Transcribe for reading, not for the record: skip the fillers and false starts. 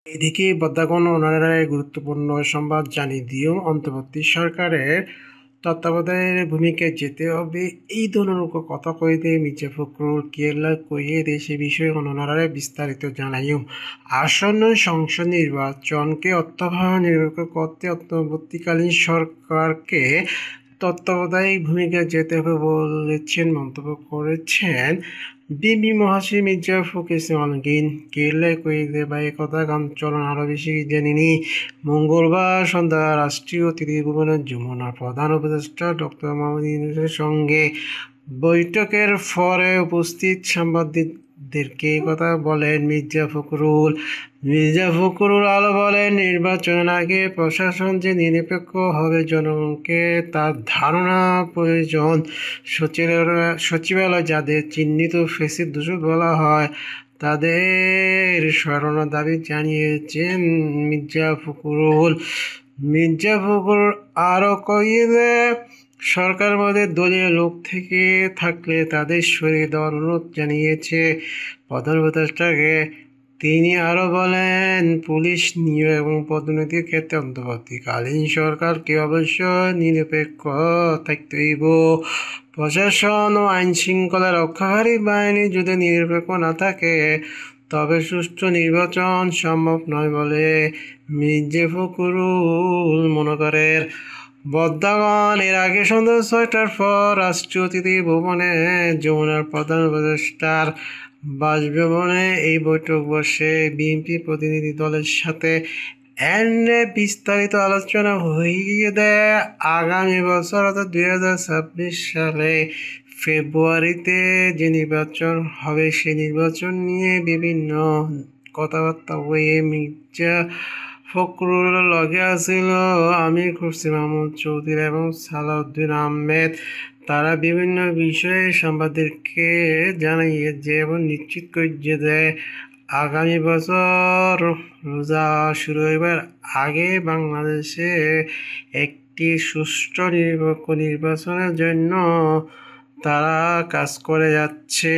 এদিকে বদ্দাগণ ওনারা গুরুত্বপূর্ণ সংবাদ জানিয়ে দিয়েও অন্তর্বর্তী সরকারের তত্ত্বাবধানের ভূমিকায় যেতে হবে এই ধরনের কথা কইতে মির্জা ফখরুল কেল্লা কইয়ে দেশে বিষয়ে ওনারা বিস্তারিত জানাইও আসন্ন সংসদ নির্বাচনকে অর্থভাবে নির্ভর করতে অন্তর্বর্তীকালীন সরকারকে তত্ত্বাবধায়ক ভূমিকায় যেতে হবে বলেছেন মন্তব্য করেছেন বিবি মহাসচিব মির্জা ফখরুল ইসলাম আলমগীর কেল্লা কইতে বা একথা গান চলন আরও বেশি জেনেনি মঙ্গলবার সন্ধ্যা রাষ্ট্রীয় অতিথি ভবনের যমুনার প্রধান উপদেষ্টা ডক্টর মোহাম্মদ ইউনূসের সঙ্গে বৈঠকের পরে উপস্থিত সাংবাদিকদেরকে কথা বলেন মির্জা ফখরুল। আরও বলেন, নির্বাচনের আগে প্রশাসন যে নিরপেক্ষ হবে জনগণকে তার ধারণা প্রয়োজন। সচিবালয় যাদের চিহ্নিত ফেসিড দোষী বলা হয় তাদের সরানোর দাবি জানিয়েছেন মির্জা ফখরুল। আরও কইয়ে সরকার মধ্যে দলীয় লোক থেকে থাকলে তাদের সরিয়ে দেওয়ার অনুরোধ জানিয়েছে প্রধান উপদেষ্টাকে। তিনি আরও বলেন, পুলিশ নিয়োগ এবং পদোন্নতির ক্ষেত্রে অন্তর্বর্তীকালীন সরকারকে অবশ্যই নিরপেক্ষ থাকতে হইব। প্রশাসন ও আইনশৃঙ্খলা রক্ষাকারী বাহিনী যদি নিরপেক্ষ না থাকে তবে সুষ্ঠু নির্বাচন সম্ভব নয় বলে মির্জা ফখরুল মনে করেন। বদ্দাগণ এর আগে সন্ধ্যা 6টার পর রাষ্ট্রীয় অতিথি ভবনে যমুনার প্রধান উপদেষ্টার বাসভবনে এই বৈঠক বসে বিএনপি প্রতিনিধি দলের সাথে বিস্তারিত আলোচনা হয়ে দেয় আগামী বছর অর্থাৎ 2026 সালে ফেব্রুয়ারিতে যে নির্বাচন হবে সেই নির্বাচন নিয়ে বিভিন্ন কথাবার্তা হয়ে মির্জা ফখরুল লগে আছিল আমির খুরশি মাহমুদ চৌধুরী এবং সালাউদ্দিন আহমেদ। তারা বিভিন্ন বিষয়ে সাংবাদিককে জানিয়েছে এবং নিশ্চিত করেছে যে আগামী বছর রোজা শুরু হইবার আগে বাংলাদেশে একটি সুষ্ঠু নিরপেক্ষ নির্বাচনের জন্য তারা কাজ করে যাচ্ছে।